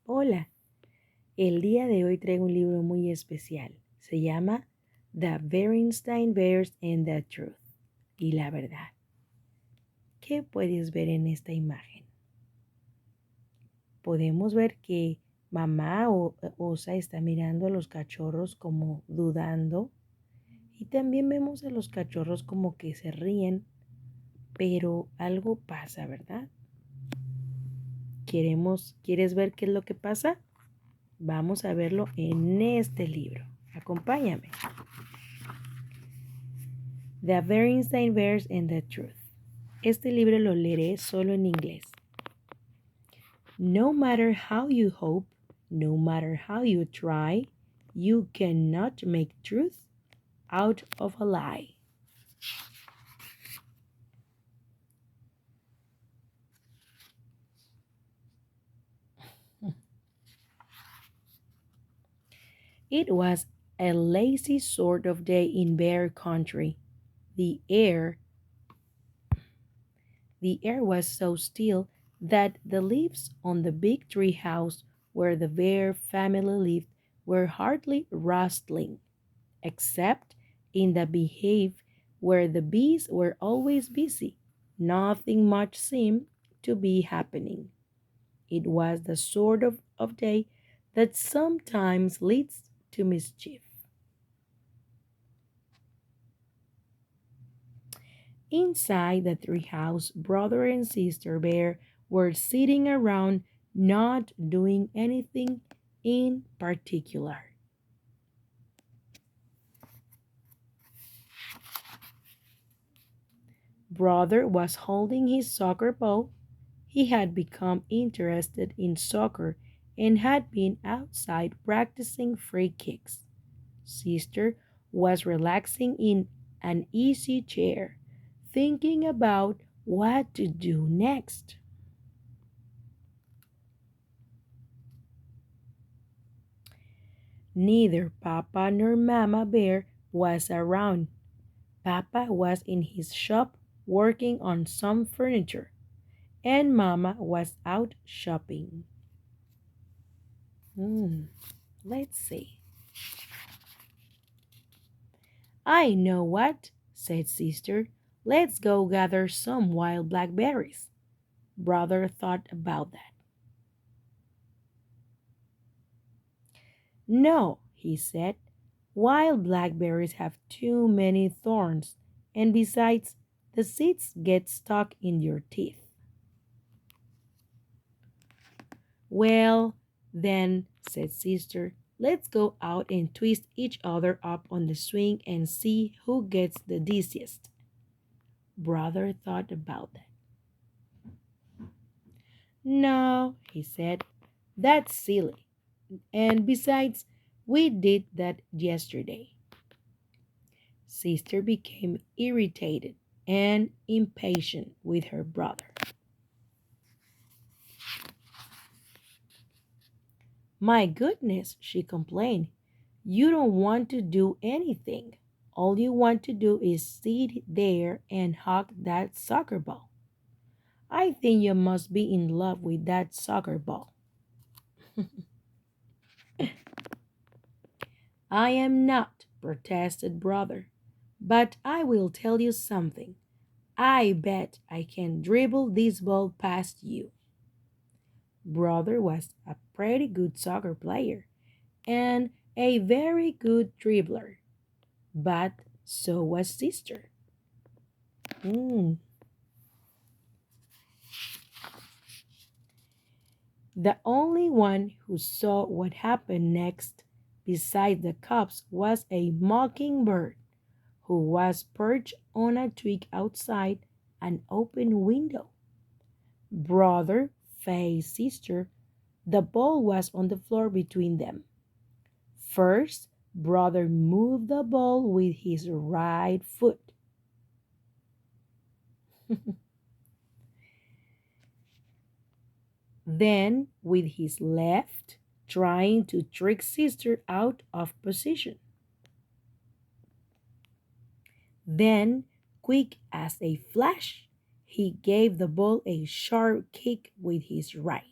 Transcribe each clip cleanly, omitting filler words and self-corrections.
Hola, el día de hoy traigo un libro muy especial. Se llama The Bears and the Truth y la verdad. ¿Qué puedes ver en esta imagen? Podemos ver que mamá osa está mirando a los cachorros como dudando y también vemos a los cachorros como que se ríen, pero algo pasa, ¿verdad? ¿Quieres ver qué es lo que pasa? Vamos a verlo en este libro. Acompáñame. The Bears and the Truth. Este libro lo leeré solo en inglés. No matter how you hope, no matter how you try, you cannot make truth out of a lie. It was a lazy sort of day in Bear Country. The air The air was so still that the leaves on the big tree house where the bear family lived were hardly rustling, except in the beehive where the bees were always busy. Nothing much seemed to be happening. It was the sort of day that sometimes leads to mischief. Inside the treehouse, brother and sister bear were sitting around not doing anything in particular. Brother was holding his soccer ball. He had become interested in soccer and had been outside practicing free kicks. Sister was relaxing in an easy chair, thinking about what to do next. Neither Papa nor Mama Bear was around. Papa was in his shop working on some furniture, and Mama was out shopping. Let's see. I know what, said Sister. Let's go gather some wild blackberries. Brother thought about that. No, he said. Wild blackberries have too many thorns, and besides, the seeds get stuck in your teeth. Well, then, said Sister, let's go out and twist each other up on the swing and see who gets the dizziest. Brother thought about that. No, he said, that's silly. And besides, we did that yesterday. Sister became irritated and impatient with her brother. My goodness, she complained. You don't want to do anything. All you want to do is sit there and hug that soccer ball. I think you must be in love with that soccer ball. I am not, protested brother. But I will tell you something. I bet I can dribble this ball past you. Brother was a pretty good soccer player and a very good dribbler, but so was sister. Mm. The only one who saw what happened next beside the cubs was a mockingbird who was perched on a twig outside an open window. Brother faced sister. The ball was on the floor between them. First, brother moved the ball with his right foot. Then, with his left, trying to trick sister out of position. Then, quick as a flash, he gave the ball a sharp kick with his right.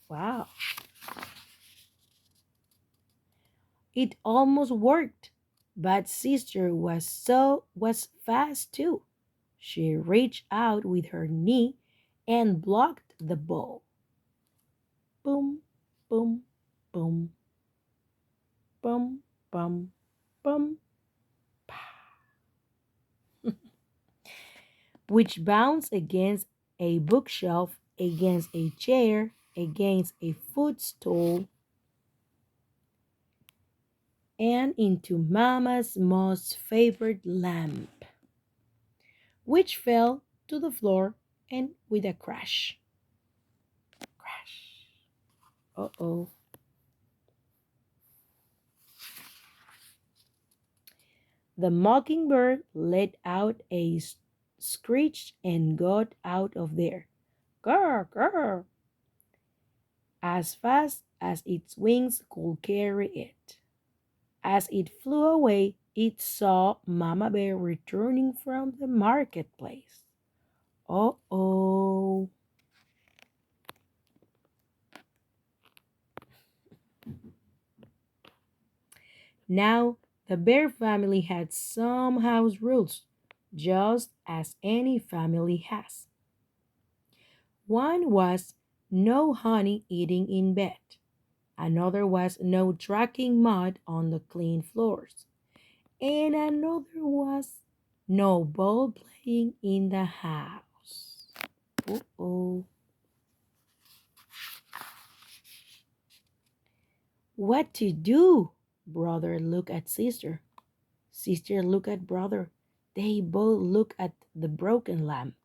Wow. It almost worked, but sister was fast too. She reached out with her knee and blocked the ball. Boom, boom, boom, boom, boom, boom, which bounced against a bookshelf, against a chair, against a footstool, and into Mama's most favorite lamp, which fell to the floor and with a crash. Crash. Uh-oh. The mockingbird let out a screech and got out of there. Grr, grr, as fast as its wings could carry it. As it flew away, it saw Mama Bear returning from the marketplace. Oh. Now, the bear family had some house rules, just as any family has. One was no honey eating in bed. Another was no tracking mud on the clean floors. And another was no ball playing in the house. Uh-oh. What to do? Brother looked at sister. Sister looked at brother. They both looked at the broken lamp.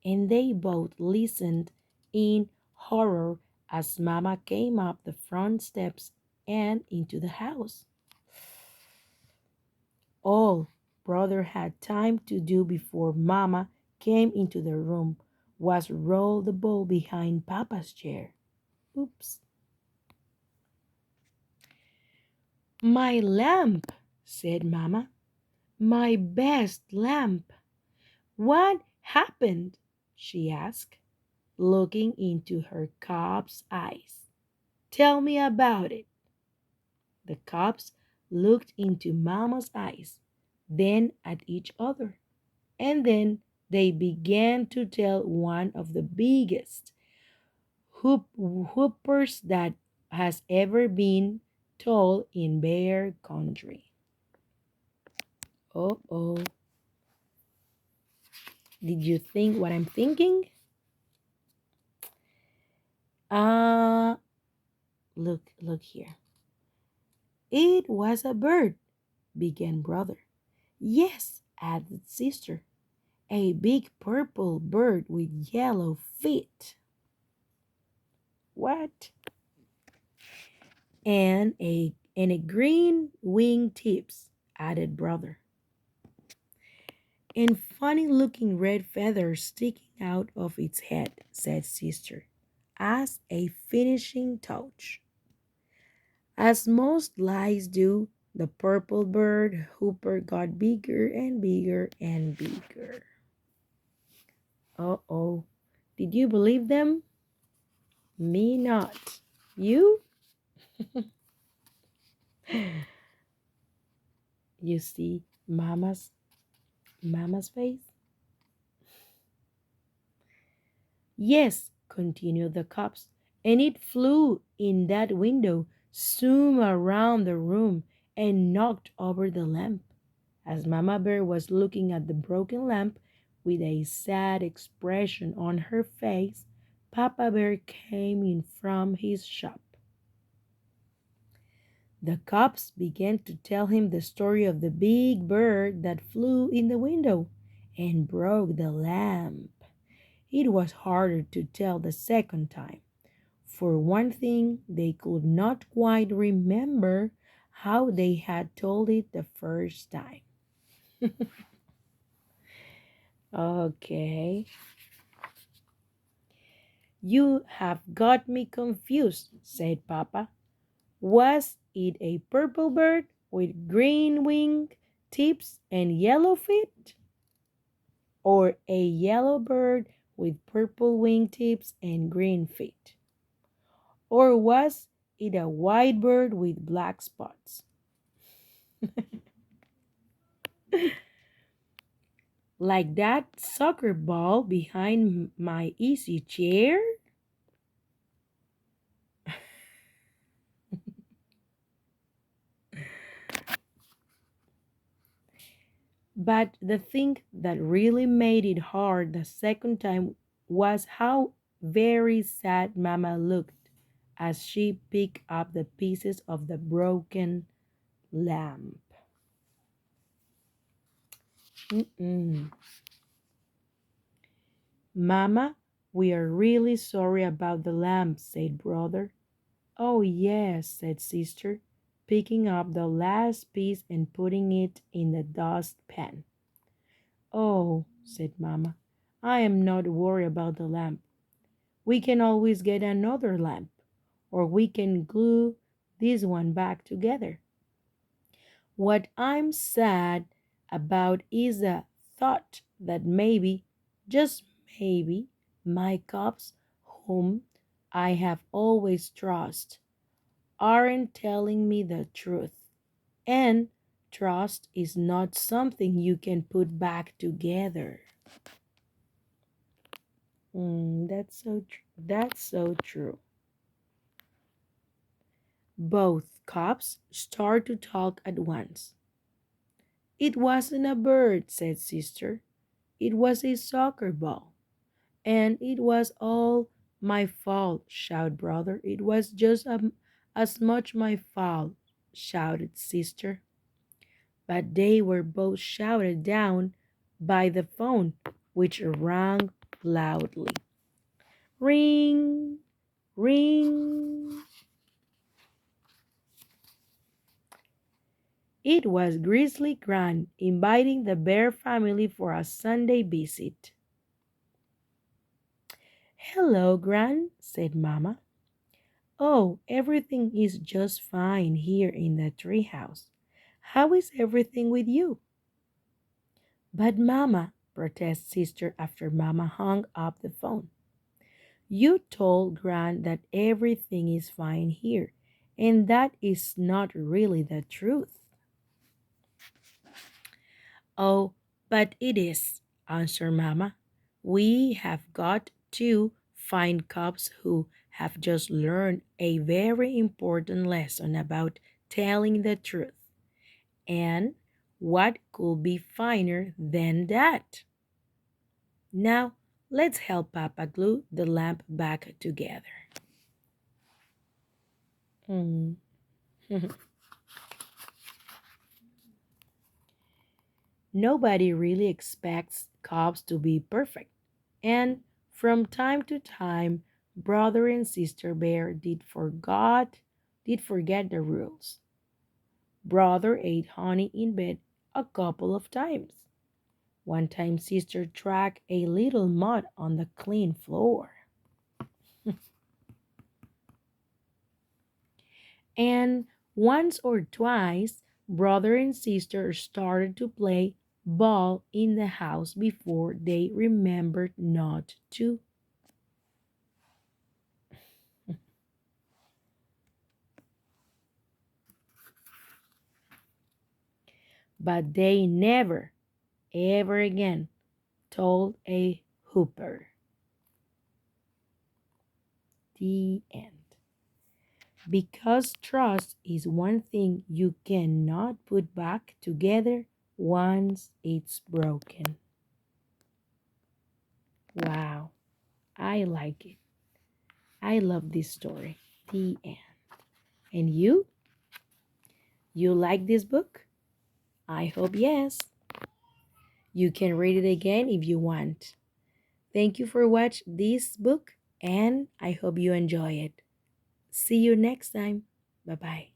And they both listened in horror as Mama came up the front steps and into the house. All brother had time to do before Mama came into the room was roll the ball behind Papa's chair. Oops. My lamp, said Mama. My best lamp. What happened? She asked, looking into her cub's eyes. Tell me about it. The cubs looked into Mama's eyes, then at each other, and then they began to tell one of the biggest whoopers that has ever been told in Bear Country. Oh. Did you think what I'm thinking? Uh, look here. It was a bird, began brother. Yes, added sister. A big purple bird with yellow feet. What? And a green wing tips, added brother. And funny looking red feathers sticking out of its head, said sister, as a finishing touch. As most lies do, the purple bird hooper got bigger and bigger and bigger. Uh-oh. Did you believe them? Me not. You? You see Mama's face? Yes, continued the cubs, and it flew in that window, zoomed around the room, and knocked over the lamp. As Mama Bear was looking at the broken lamp with a sad expression on her face, Papa Bear came in from his shop. The cubs began to tell him the story of the big bird that flew in the window and broke the lamp. It was harder to tell the second time. For one thing, they could not quite remember how they had told it the first time. Okay. You have got me confused, said Papa. Was it a purple bird with green wing tips and yellow feet? Or a yellow bird with purple wing tips and green feet? Or was it a white bird with black spots? Like that soccer ball behind my easy chair? But the thing that really made it hard the second time was how very sad Mama looked as she picked up the pieces of the broken lamp. Mm-mm. Mama, we are really sorry about the lamp, said brother. Oh, yes, said sister, picking up the last piece and putting it in the dustpan. Oh, said Mama, I am not worried about the lamp. We can always get another lamp, or we can glue this one back together. What I'm sad about is the thought that maybe, just maybe, my cops, whom I have always trusted, aren't telling me the truth. And trust is not something you can put back together. That's so true. Both cops start to talk at once. It wasn't a bird, said sister. It was a soccer ball. And it was all my fault, shouted brother. It was just as much my fault, shouted sister. But they were both shouted down by the phone, which rang loudly. Ring, ring. It was Grizzly Gran inviting the bear family for a Sunday visit. Hello, Gran, said Mama. Oh, everything is just fine here in the treehouse. How is everything with you? But Mama, protests sister after Mama hung up the phone. You told Gran that everything is fine here, and that is not really the truth. Oh, but it is, answered Mama. We have got to find cops who have just learned a very important lesson about telling the truth. And what could be finer than that? Now, let's help Papa glue the lamp back together. Hmm. Nobody really expects cops to be perfect. And from time to time, brother and sister bear did forget the rules. Brother ate honey in bed a couple of times. One time sister tracked a little mud on the clean floor. And once or twice, brother and sister started to play ball in the house before they remembered not to. But they never, ever again told a hooper. The end. Because trust is one thing you cannot put back together once it's broken. Wow, I like it. I love this story. The end. And you? You like this book? I hope yes. You can read it again if you want. Thank you for watching this book and I hope you enjoy it. See you next time. Bye bye.